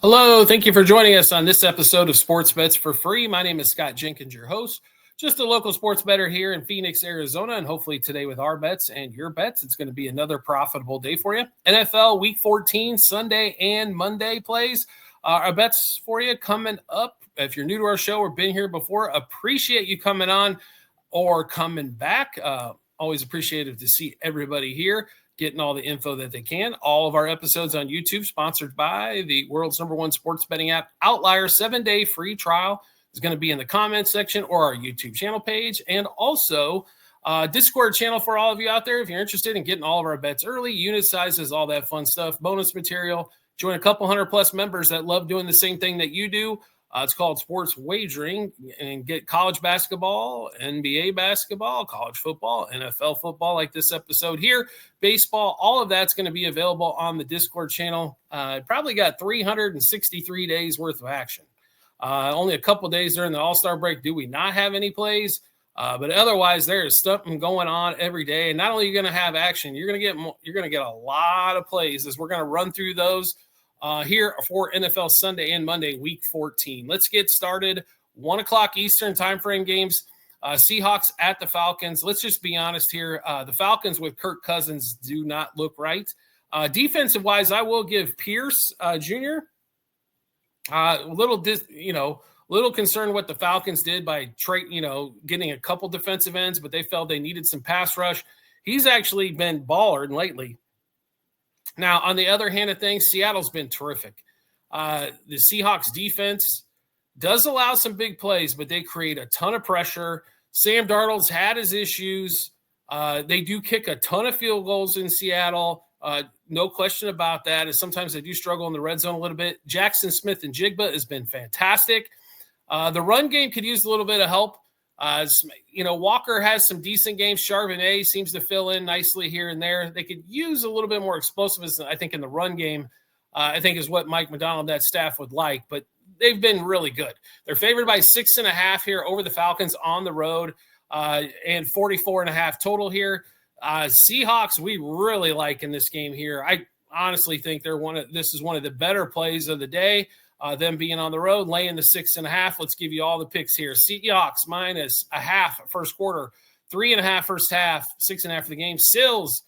Hello, thank you for joining us on this episode of Sports Bets for Free. My name is Scott Jenkins, your host, just a local sports bettor here in Phoenix, Arizona, and hopefully today with our bets and your bets, it's going to be another profitable day for you. NFL Week 14, Sunday and Monday plays. Our bets for you coming up. If you're new to our show or been here before, appreciate you coming on or coming back. Always appreciative to see everybody here getting all the info that they can. All of our episodes on YouTube, sponsored by the world's #1 sports betting app, Outlier. 7-day free trial is going to be in the comments section or our YouTube channel page. And also Discord channel for all of you out there. If you're interested in getting all of our bets early, unit sizes, all that fun stuff, bonus material, join a couple 100+ members that love doing the same thing that you do. It's called Sports Wagering, and get college basketball, NBA basketball, college football, NFL football like this episode here, baseball, all of that's going to be available on the Discord channel. Probably got 363 days worth of action. Only a couple days during the All-Star break do we not have any plays, but otherwise there is stuff going on every day. And not only are you going to have action, you're going to get a lot of plays as we're going to run through those here for NFL Sunday and Monday, Week 14. Let's get started. 1 o'clock Eastern time frame games. Seahawks at the Falcons. Let's just be honest here. The Falcons with Kirk Cousins do not look right. Defensive-wise, I will give Pierce Jr. Little concerned what the Falcons did by getting a couple defensive ends, but they felt they needed some pass rush. He's actually been baller lately. Now, on the other hand of things, Seattle's been terrific. The Seahawks defense does allow some big plays, but they create a ton of pressure. Sam Darnold's had his issues. They do kick a ton of field goals in Seattle. No question about that. And sometimes they do struggle in the red zone a little bit. Jackson Smith and Jigba has been fantastic. The run game could use a little bit of help. Walker has some decent games. Charbonnet seems to fill in nicely here and there. They could use a little bit more explosiveness, I think, in the run game, I think is what Mike McDonald and that staff would like. But they've been really good. They're favored by 6.5 here over the Falcons on the road, and 44.5 total here. Seahawks, we really like in this game here. I honestly think this is one of the better plays of the day. Them being on the road, laying the 6.5. Let's give you all the picks here. Seahawks -0.5 first quarter, 3.5 first half, 6.5 for the game. Sills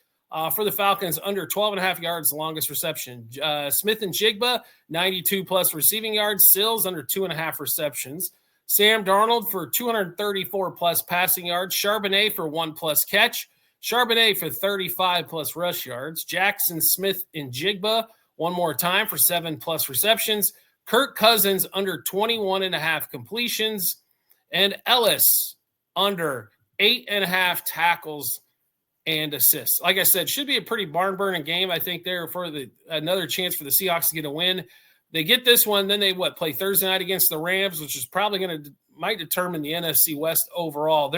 for the Falcons under 12.5 yards, the longest reception. Smith and Jigba, 92+ receiving yards. Sills under 2.5 receptions. Sam Darnold for 234+ passing yards. Charbonnet for 1+ catch. Charbonnet for 35+ rush yards. Jackson Smith and Jigba one more time for 7+ receptions. Kirk Cousins under 21.5 completions, and Ellis under 8.5 tackles and assists. Like I said, should be a pretty barn-burning game. I think there for another chance for the Seahawks to get a win. They get this one, then they play Thursday night against the Rams, which is probably might determine the NFC West overall.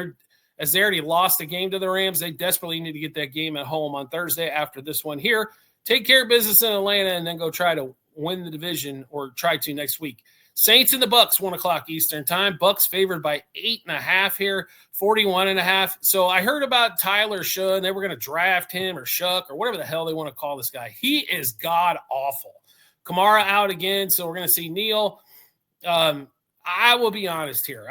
As they already lost the game to the Rams, they desperately need to get that game at home on Thursday after this one here. Take care of business in Atlanta and then go try to win the division, or try to next week. Saints and the Bucks, 1 o'clock Eastern time. Bucks favored by 8.5 here, 41.5. So I heard about Tyler Shough, and they were going to draft him or Shuck or whatever the hell they want to call this guy. He is god awful. Kamara out again, so we're going to see Neal. I will be honest here.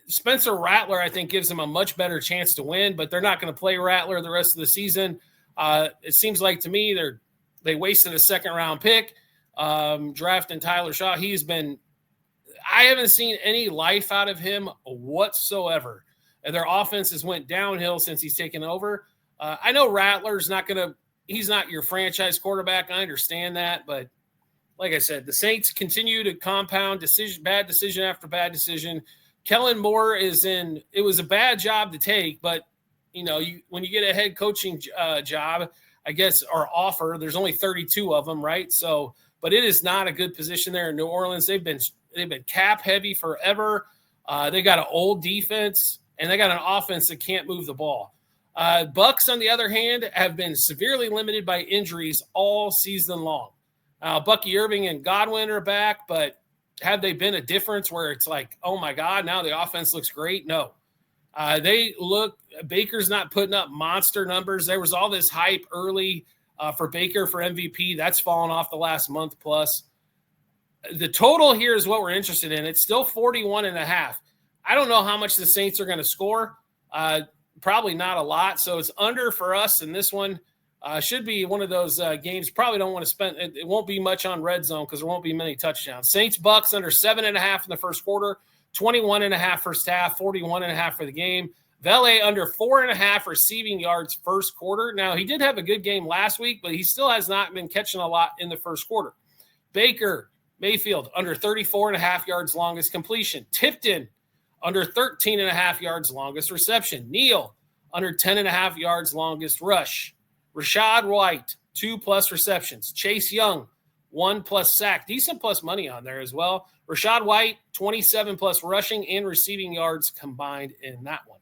Spencer Rattler, I think, gives them a much better chance to win, but they're not going to play Rattler the rest of the season. It seems like to me they wasted a second-round pick drafting Tyler Shough. I haven't seen any life out of him whatsoever. And their offenses went downhill since he's taken over. I know Rattler's he's not your franchise quarterback. I understand that. But like I said, the Saints continue to compound bad decision after bad decision. Kellen Moore it was a bad job to take, but when you get a head coaching job, I guess, or offer, there's only 32 of them, right? So, but it is not a good position there in New Orleans. They've been cap heavy forever. They got an old defense, and they got an offense that can't move the ball. Bucks, on the other hand, have been severely limited by injuries all season long. Bucky Irving and Godwin are back, but have they been a difference where it's like, oh my God, now the offense looks great? No. Baker's not putting up monster numbers. There was all this hype early for Baker for MVP. That's fallen off the last month plus. The total here is what we're interested in. It's still 41.5. I don't know how much the Saints are going to score. Probably not a lot. So it's under for us. And this one should be one of those games. Probably don't want to spend. It won't be much on red zone because there won't be many touchdowns. Saints Bucks under 7.5 in the first quarter, 21.5 first half, 41.5 for the game. Vele under 4.5 receiving yards first quarter. Now, he did have a good game last week, but he still has not been catching a lot in the first quarter. Baker Mayfield under 34.5 yards longest completion. Tipton under 13.5 yards longest reception. Neal under 10.5 yards longest rush. Rashad White 2+ receptions. Chase Young 1+ sack. Decent plus money on there as well. Rashad White 27+ rushing and receiving yards combined in that one.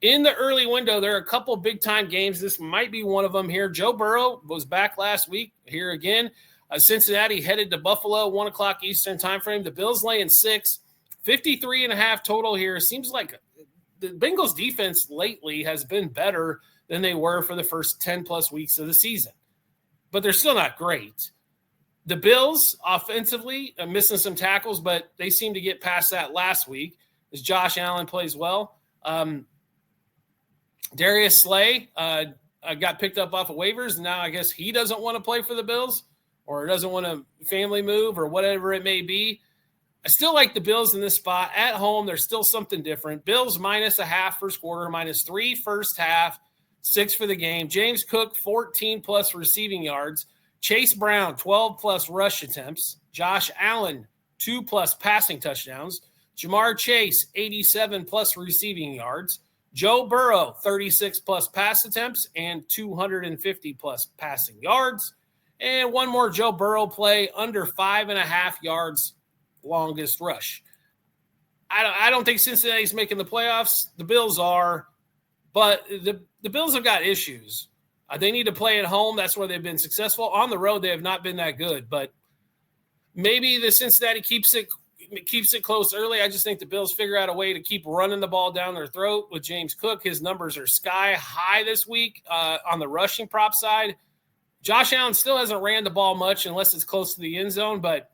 In the early window, there are a couple big-time games. This might be one of them here. Joe Burrow was back last week. Here again. Cincinnati headed to Buffalo, 1 o'clock Eastern time frame. The Bills laying 6, 53.5 total here. Seems like the Bengals defense lately has been better than they were for the first 10+ weeks of the season. But they're still not great. The Bills offensively are missing some tackles, but they seem to get past that last week as Josh Allen plays well. Darius Slay got picked up off of waivers, and now I guess he doesn't want to play for the Bills or doesn't want to family move or whatever it may be. I still like the Bills in this spot. At home, there's still something different. Bills -0.5 first quarter, -3 first half, 6 for the game. James Cook, 14+ receiving yards. Chase Brown, 12+ rush attempts. Josh Allen, 2+ passing touchdowns. Jamar Chase, 87+ receiving yards. Joe Burrow, 36+ pass attempts and 250+ passing yards. And one more Joe Burrow play, under 5.5 yards longest rush. I don't think Cincinnati's making the playoffs. The Bills are, but the Bills have got issues. They need to play at home. That's where they've been successful. On the road, they have not been that good. But maybe the Cincinnati keeps it close early. I just think the Bills figure out a way to keep running the ball down their throat with James Cook. His numbers are sky high this week on the rushing prop side. Josh Allen still hasn't ran the ball much unless it's close to the end zone, but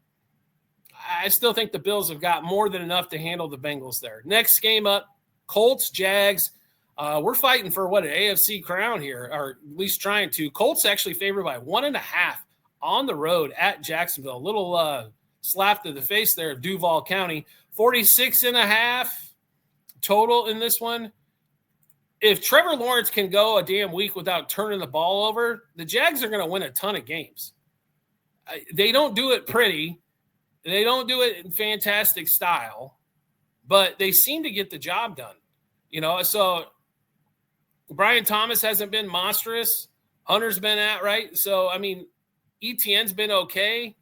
I still think the Bills have got more than enough to handle the Bengals there. Next game up, Colts, Jags. We're fighting for an AFC crown here, or at least trying to. Colts actually favored by 1.5 on the road at Jacksonville. A little slap to the face there of Duval County. 46.5 total in this one. If Trevor Lawrence can go a damn week without turning the ball over, the Jags are going to win a ton of games. They don't do it pretty. They don't do it in fantastic style, but they seem to get the job done. So Brian Thomas hasn't been monstrous. Hunter's been right. So, ETN's been okay.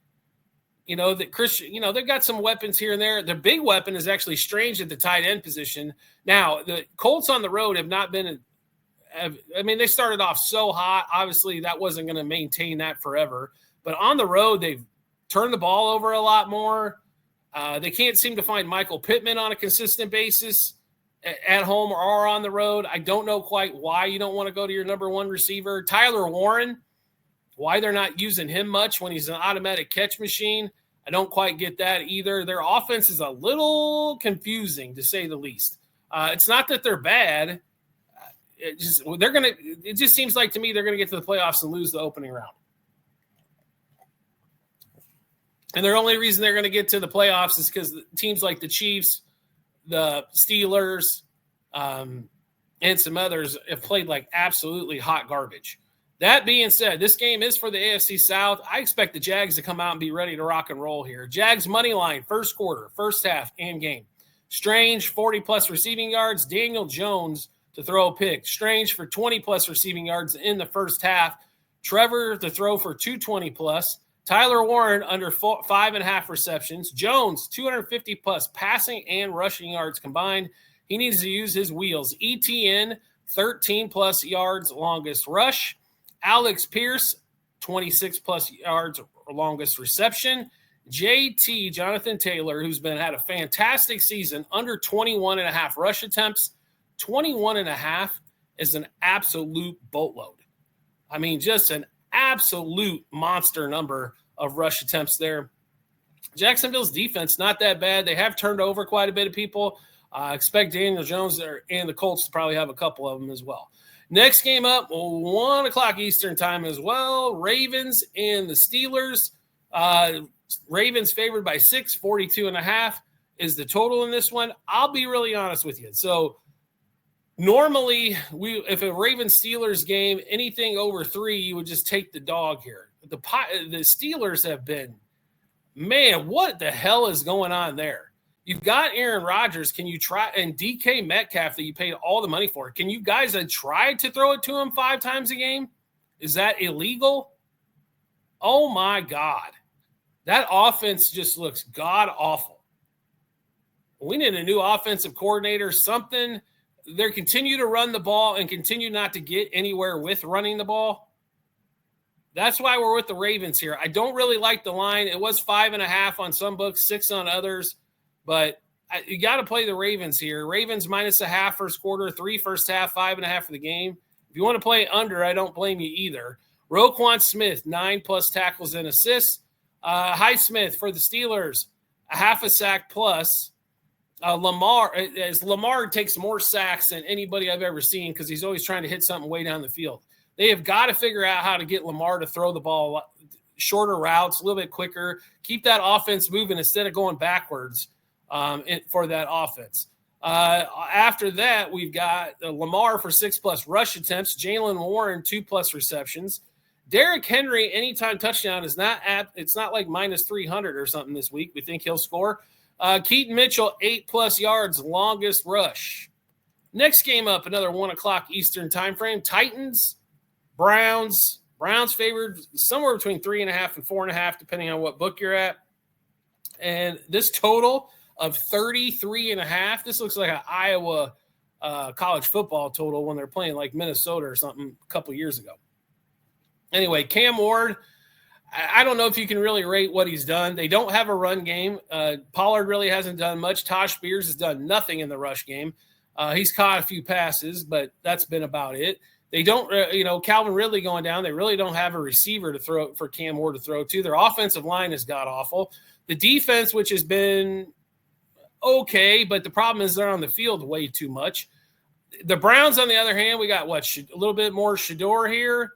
That Christian, they've got some weapons here and there. The big weapon is actually Strange at the tight end position. Now, the Colts on the road have not been they started off so hot. Obviously, that wasn't going to maintain that forever. But on the road, they've turned the ball over a lot more. They can't seem to find Michael Pittman on a consistent basis at home or on the road. I don't know quite why you don't want to go to your number one receiver. Tyler Warren, why they're not using him much when he's an automatic catch machine. I don't quite get that either. Their offense is a little confusing, to say the least. It's not that they're bad. It just seems like to me they're going to get to the playoffs and lose the opening round. And the only reason they're going to get to the playoffs is because teams like the Chiefs, the Steelers, and some others have played like absolutely hot garbage. That being said, this game is for the AFC South. I expect the Jags to come out and be ready to rock and roll here. Jags money line, first quarter, first half, and game. Strange, 40+ receiving yards. Daniel Jones to throw a pick. Strange for 20+ receiving yards in the first half. Trevor to throw for 220+. Tyler Warren under 5.5 receptions. Jones, 250+ passing and rushing yards combined. He needs to use his wheels. ETN, 13+ yards longest rush. Alex Pierce, 26+ yards longest reception. JT, Jonathan Taylor, who's had a fantastic season, under 21.5 rush attempts. 21.5 is an absolute boatload. Just an absolute monster number of rush attempts there. Jacksonville's defense, not that bad. They have turned over quite a bit of people. I expect Daniel Jones and the Colts to probably have a couple of them as well. Next game up, 1 o'clock Eastern time as well. Ravens and the Steelers. Ravens favored by 6, 42.5 is the total in this one. I'll be really honest with you. So normally, if a Ravens-Steelers game, anything over 3, you would just take the dog here. The Steelers have been, man, what the hell is going on there? You've got Aaron Rodgers. Can you try? And DK Metcalf that you paid all the money for. Can you guys try to throw it to him 5 times a game? Is that illegal? Oh, my God. That offense just looks god-awful. We need a new offensive coordinator, something. They continue to run the ball and continue not to get anywhere with running the ball. That's why we're with the Ravens here. I don't really like the line. It was 5.5 on some books, 6 on others. But you got to play the Ravens here. Ravens -0.5 first quarter, 3 first half, 5.5 for the game. If you want to play under, I don't blame you either. Roquan Smith, 9+ tackles and assists. Highsmith for the Steelers, a half a sack plus. Lamar takes more sacks than anybody I've ever seen because he's always trying to hit something way down the field. They have got to figure out how to get Lamar to throw the ball shorter routes, a little bit quicker, keep that offense moving instead of going backwards for that offense. After that, we've got Lamar for 6+ rush attempts, Jalen Warren 2+ receptions. Derrick Henry, anytime touchdown is it's not like -300 or something this week. We think he'll score. Keaton Mitchell, 8+ yards, longest rush. Next game up, another 1 o'clock Eastern time frame. Titans, Browns. Browns favored somewhere between 3.5 and 4.5, depending on what book you're at. And this total of 33.5, this looks like an Iowa college football total when they're playing like Minnesota or something a couple years ago. Anyway, Cam Ward, I don't know if you can really rate what he's done. They don't have a run game. Pollard really hasn't done much. Tosh Spears has done nothing in the rush game. He's caught a few passes, but that's been about it. They don't, Calvin Ridley going down. They really don't have a receiver to throw for Cam Ward to throw to. Their offensive line has got awful. The defense, which has been okay, but the problem is they're on the field way too much. The Browns, on the other hand, we got a little bit more Shador here.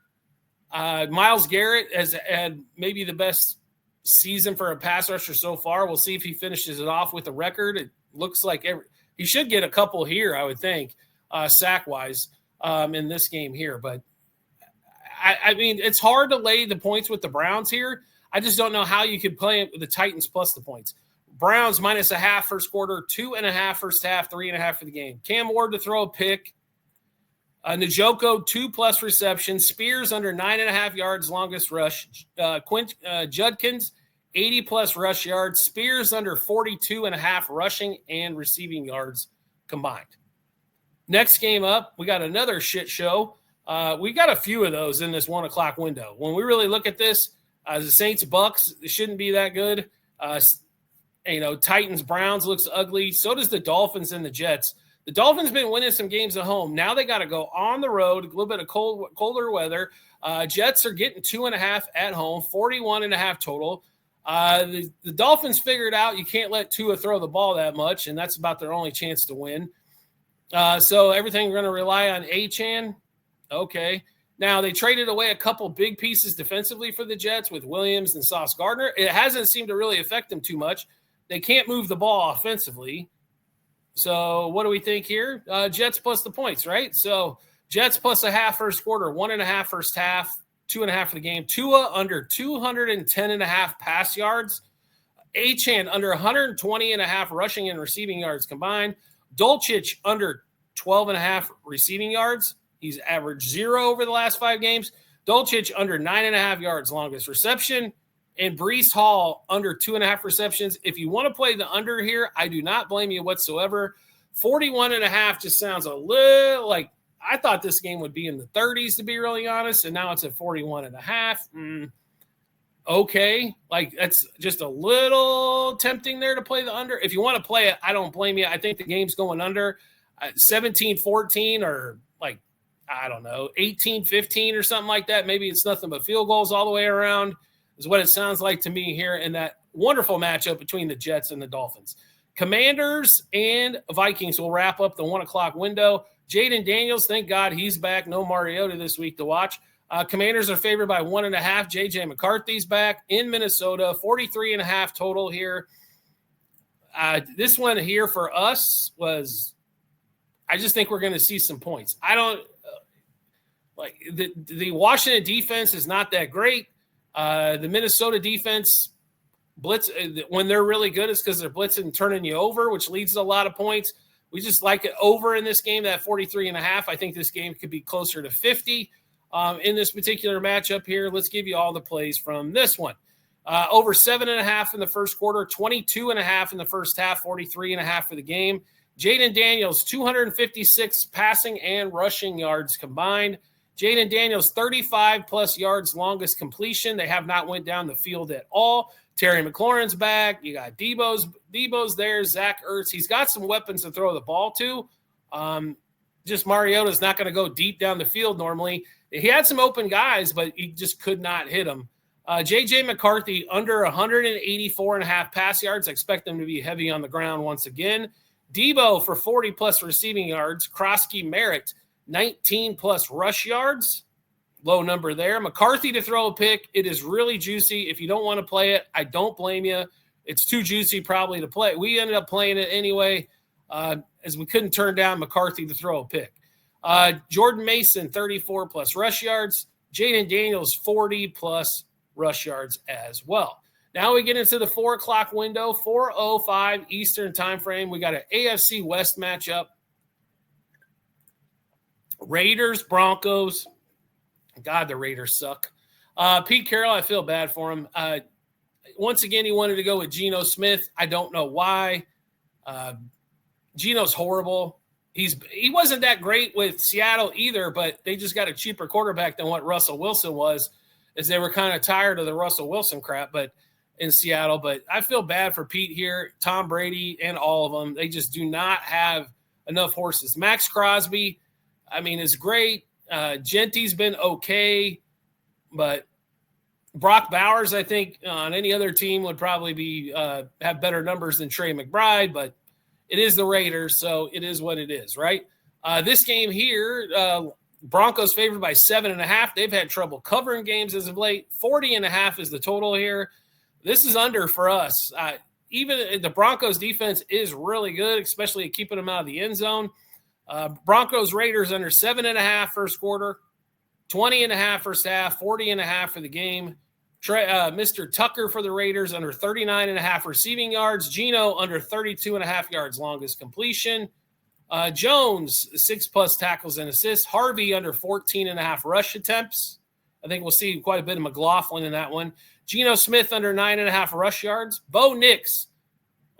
Myles Garrett has had maybe the best season for a pass rusher so far. We'll see if he finishes it off with a record. It looks like he should get a couple here, I would think, sack-wise in this game here. But, I mean, it's hard to lay the points with the Browns here. I just don't know how you could play the Titans plus the points. Browns -0.5 first quarter, 2.5 first half, 3.5 for the game. Cam Ward to throw a pick. Njoku, 2+ receptions. Spears under 9.5 yards, longest rush. Judkins, 80+ rush yards. Spears under 42.5 rushing and receiving yards combined. Next game up, we got another shit show. We got a few of those in this 1 o'clock window. When we really look at this, the Saints Bucks, it shouldn't be that good. Titans Browns looks ugly. So does the Dolphins and the Jets. The Dolphins been winning some games at home. Now they got to go on the road, a little bit of colder weather. Jets are getting 2.5 at home, 41.5 total. The Dolphins figured out you can't let Tua throw the ball that much, and that's about their only chance to win. So everything we're going to rely on Achane. Okay. Now, they traded away a couple big pieces defensively for the Jets with Williams and Sauce Gardner. It hasn't seemed to really affect them too much. They can't move the ball offensively. So what do we think here? Jets plus the points, right? So Jets plus a half first quarter, 1.5 first half, 2.5 for the game. Tua under 210.5 pass yards. Achane under 120.5 rushing and receiving yards combined. Dulcich under 12.5 receiving yards. He's averaged 0 over the last 5 games. Dulcich under 9.5 yards, longest reception. And Breece Hall under 2.5 receptions. If you want to play the under here, I do not blame you whatsoever. 41.5 just sounds a little like I thought this game would be in the 30s, to be really honest, and now it's at 41.5. Okay, like that's just a little tempting there to play the under. If you want to play it, I don't blame you. I think the game's going under 17-14 or like, I don't know, 18-15 or something like that. Maybe it's nothing but field goals all the way around is what it sounds like to me here in that wonderful matchup between the Jets and the Dolphins. Commanders and Vikings will wrap up the 1 o'clock window. Jaden Daniels, thank God he's back. No Mariota this week to watch. Commanders are favored by 1.5. J.J. McCarthy's back in Minnesota. 43.5 total here. This one here for us was, I just think we're going to see some points. I don't like the Washington defense is not that great. The Minnesota defense blitz when they're really good is because they're blitzing and turning you over, which leads to a lot of points. We just like it over in this game, that 43.5. I think this game could be closer to 50 in this particular matchup here. Let's give you all the plays from this one. Over 7.5 in the first quarter, 22.5 in the first half, 43.5 for the game. Jaden Daniels, 256 passing and rushing yards combined. Jaden Daniels, 35-plus yards, longest completion. They have not went down the field at all. Terry McLaurin's back. You got Debo's there. Zach Ertz. He's got some weapons to throw the ball to. Just Mariota's not going to go deep down the field normally. He had some open guys, but he just could not hit them. J.J. McCarthy, under 184.5 pass yards. I expect them to be heavy on the ground once again. Debo for 40-plus receiving yards. Krosky Merritt, 19-plus rush yards. Low number there. McCarthy to throw a pick. It is really juicy. If you don't want to play it, I don't blame you. It's too juicy probably to play. We ended up playing it anyway, as we couldn't turn down McCarthy to throw a pick. Jordan Mason, 34-plus rush yards. Jaden Daniels, 40-plus rush yards as well. Now we get into the 4 o'clock window, 4:05 Eastern time frame. We got an AFC West matchup. Raiders, Broncos. God, the Raiders suck. Pete Carroll, I feel bad for him. Once again, he wanted to go with Geno Smith. I don't know why. Geno's horrible. He wasn't that great with Seattle either, but they just got a cheaper quarterback than what Russell Wilson was, as they were kind of tired of the Russell Wilson crap but in Seattle. But I feel bad for Pete here, Tom Brady, and all of them. They just do not have enough horses. Max Crosby, I mean, is great. Genty's been okay, but Brock Bowers, I think, on any other team would probably be have better numbers than Trey McBride, but it is the Raiders, so it is what it is, right? This game here, Broncos favored by 7.5. They've had trouble covering games as of late. 40.5 is the total here. This is under for us. Even the Broncos defense is really good, especially at keeping them out of the end zone. Broncos Raiders under 7.5 first quarter, 20.5 first half, 40.5 for the game. Mr. Tucker for the Raiders under 39.5 receiving yards. Geno under 32.5 yards longest completion. Jones 6+ tackles and assists. Harvey under 14.5 rush attempts. I think we'll see quite a bit of McLaughlin in that one. Geno Smith under 9.5 rush yards. Bo Nix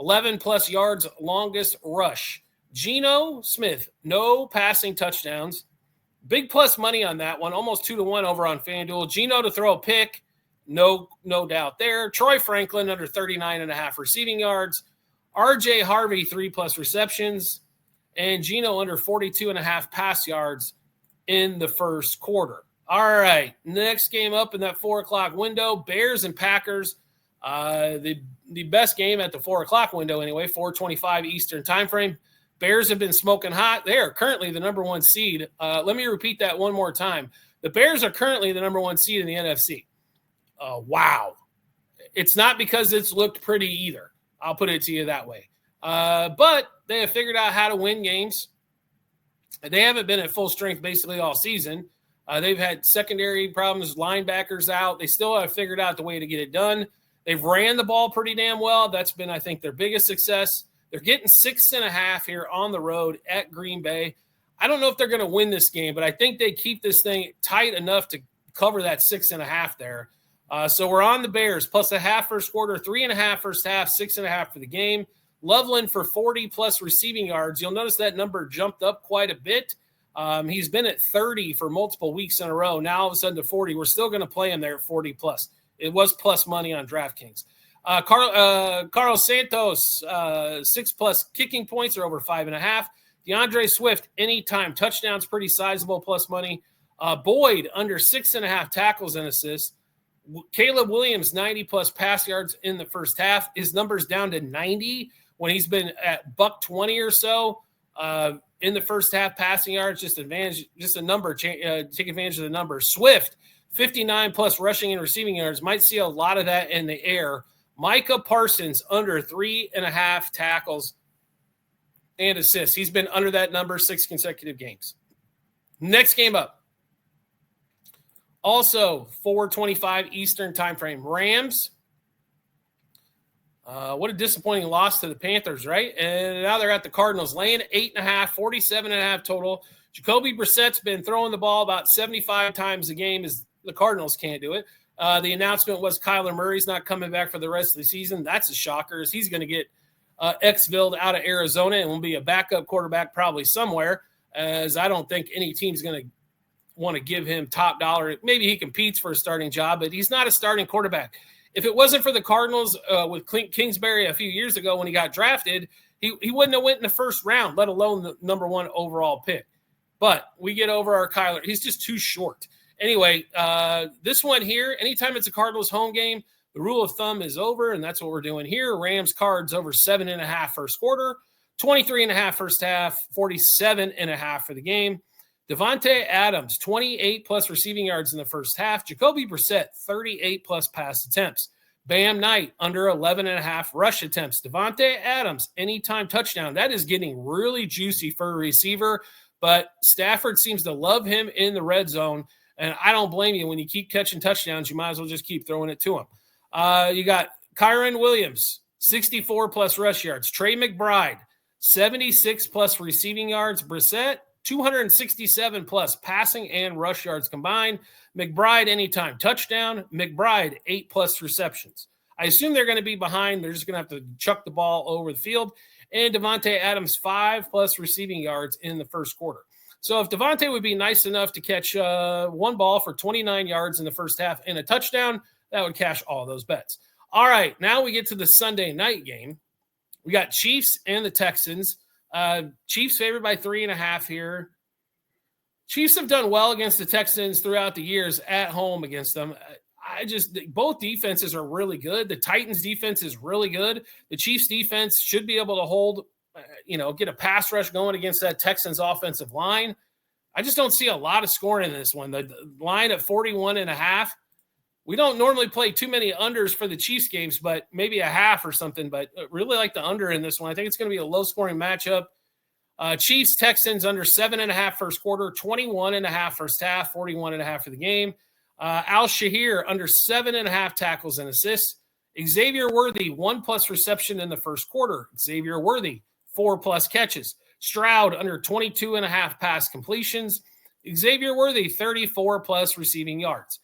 11+ yards longest rush. Geno Smith, no passing touchdowns. Big plus money on that one, almost 2-1 over on FanDuel. Geno to throw a pick, no doubt there. Troy Franklin under 39.5 receiving yards. R.J. Harvey 3+ receptions, and Geno under 42.5 pass yards in the first quarter. All right, next game up in that 4 o'clock window, Bears and Packers. The best game at the 4 o'clock window anyway, 4:25 Eastern time frame. Bears have been smoking hot. They are currently the number 1 seed. Let me repeat that one more time. The Bears are currently the number 1 seed in the NFC. Wow. It's not because it's looked pretty either. I'll put it to you that way. But they have figured out how to win games. They haven't been at full strength basically all season. They've had secondary problems, linebackers out. They still have figured out the way to get it done. They've ran the ball pretty damn well. That's been, I think, their biggest success. They're getting 6.5 here on the road at Green Bay. I don't know if they're going to win this game, but I think they keep this thing tight enough to cover that 6.5 there. So we're on the Bears, plus a half first quarter, 3.5 first half, 6.5 for the game. Loveland for 40+ receiving yards. You'll notice that number jumped up quite a bit. He's been at 30 for multiple weeks in a row. Now all of a sudden to 40. We're still going to play him there at 40+. It was plus money on DraftKings. Carlos Santos, 6+ kicking points or over 5.5. DeAndre Swift, anytime touchdowns, pretty sizable plus money. Boyd under 6.5 tackles and assists. Caleb Williams, 90-plus pass yards in the first half. His number's down to 90 when he's been at $120 or so in the first half passing yards. Just a number. Take advantage of the number. Swift, 59-plus rushing and receiving yards. Might see a lot of that in the air. Micah Parsons, under 3.5 tackles and assists. He's been under that number 6 consecutive games. Next game up. Also, 4:25 Eastern time frame. Rams. What a disappointing loss to the Panthers, right? And now they're at the Cardinals, laying 8.5, 47.5 total. Jacoby Brissett's been throwing the ball about 75 times a game, as the Cardinals can't do it. The announcement was Kyler Murray's not coming back for the rest of the season. That's a shocker, as he's going to get exfilled out of Arizona and will be a backup quarterback probably somewhere, as I don't think any team's going to want to give him top dollar. Maybe he competes for a starting job, but he's not a starting quarterback. If it wasn't for the Cardinals with Kingsbury a few years ago when he got drafted, he wouldn't have went in the first round, let alone the number 1 overall pick. But we get over our Kyler. He's just too short. Anyway, this one here, anytime it's a Cardinals home game, the rule of thumb is over, and that's what we're doing here. Rams Cards over 7.5 first quarter, 23.5 first half, 47.5 for the game. Devontae Adams, 28-plus receiving yards in the first half. Jacoby Brissett, 38-plus pass attempts. Bam Knight, under 11.5 rush attempts. Devontae Adams, anytime touchdown. That is getting really juicy for a receiver, but Stafford seems to love him in the red zone, and I don't blame you. When you keep catching touchdowns, you might as well just keep throwing it to him. You got Kyron Williams, 64-plus rush yards. Trey McBride, 76-plus receiving yards. Brissett, 267-plus passing and rush yards combined. McBride, anytime touchdown. McBride, 8-plus receptions. I assume they're going to be behind. They're just going to have to chuck the ball over the field. And Devontae Adams, 5-plus receiving yards in the first quarter. So if Devontae would be nice enough to catch one ball for 29 yards in the first half and a touchdown, that would cash all those bets. All right, now we get to the Sunday night game. We got Chiefs and the Texans. Chiefs favored by 3.5 here. Chiefs have done well against the Texans throughout the years at home against them. Both defenses are really good. The Titans defense is really good. The Chiefs defense should be able to hold, get a pass rush going against that Texans offensive line. I just don't see a lot of scoring in this one. The line at 41.5. We don't normally play too many unders for the Chiefs games, but maybe a half or something. But really like the under in this one. I think it's going to be a low-scoring matchup. Chiefs, Texans under 7.5 first quarter, 21.5 first half, 41.5 for the game. Al-Shahir under 7.5 tackles and assists. Xavier Worthy, 1+ reception in the first quarter. Xavier Worthy, 4+ catches. Stroud under 22.5 pass completions. Xavier Worthy, 34+ receiving yards.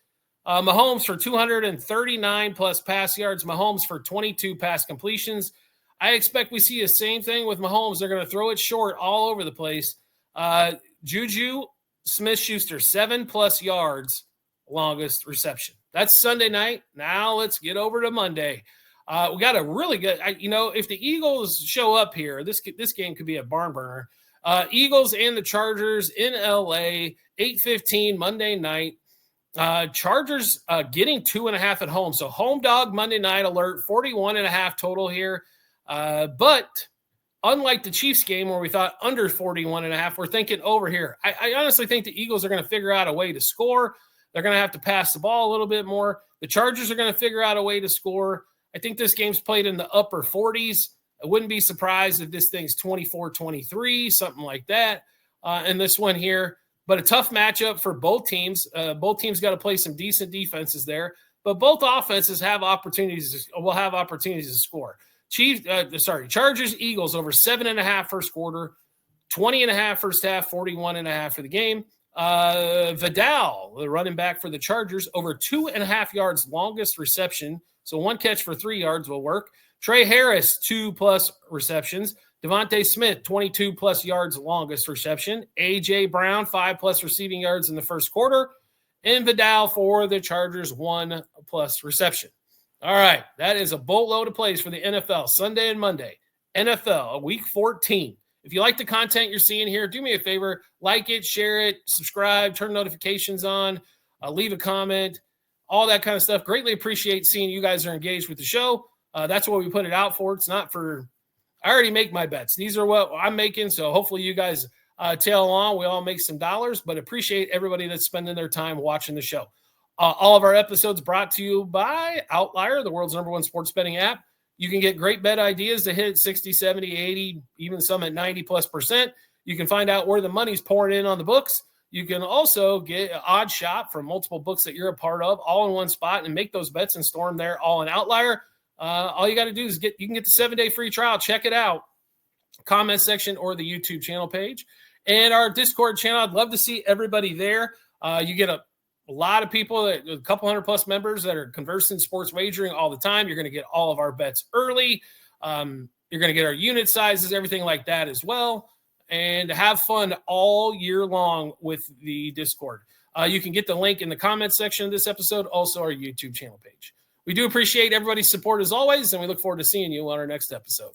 Mahomes for 239+ pass yards. Mahomes for 22 pass completions. I expect we see the same thing with Mahomes. They're going to throw it short all over the place. Juju Smith-Schuster, 7+ yards, longest reception. That's Sunday night. Now let's get over to Monday. We got a really good, if the Eagles show up here, this game could be a barn burner. Eagles and the Chargers in LA, 8:15 Monday night. Chargers getting 2.5 at home. So home dog Monday night alert, 41.5 total here. But unlike the Chiefs game where we thought under 41.5, we're thinking over here. I honestly think the Eagles are going to figure out a way to score. They're going to have to pass the ball a little bit more. The Chargers are going to figure out a way to score. I think this game's played in the upper 40s. I wouldn't be surprised if this thing's 24-23, something like that. And this one here. But a tough matchup for both teams. Both teams got to play some decent defenses there. But both offenses will have opportunities to score. Chargers, Eagles over 7.5 first quarter, 20.5 first half, 41.5 for the game. Vidal, the running back for the Chargers, over 2.5 yards, longest reception. So one catch for 3 yards will work. Trey Harris, 2+ receptions. Devontae Smith, 22+ yards, longest reception. A.J. Brown, 5+ receiving yards in the first quarter. And Vidal for the Chargers, 1+ reception. All right, that is a boatload of plays for the NFL, Sunday and Monday. NFL, week 14. If you like the content you're seeing here, do me a favor, like it, share it, subscribe, turn notifications on, leave a comment. all that kind of stuff. Greatly appreciate seeing you guys are engaged with the show. That's what we put it out for. It's not for, I already make my bets. These are what I'm making. So hopefully you guys tail along. We all make some dollars, but appreciate everybody that's spending their time watching the show. All of our episodes brought to you by Outlier, the world's #1 sports betting app. You can get great bet ideas to hit 60, 70, 80, even some at 90+%. You can find out where the money's pouring in on the books. You can also get an odd shot from multiple books that you're a part of all in one spot and make those bets and store them there all in Outlier. All you got to do is you can get the 7-day free trial. Check it out. Comment section or the YouTube channel page. And our Discord channel, I'd love to see everybody there. You get a lot of people, a couple hundred plus members that are conversing sports wagering all the time. You're going to get all of our bets early. You're going to get our unit sizes, everything like that as well. And have fun all year long with the Discord. You can get the link in the comments section of this episode, also our YouTube channel page. We do appreciate everybody's support as always, and we look forward to seeing you on our next episode.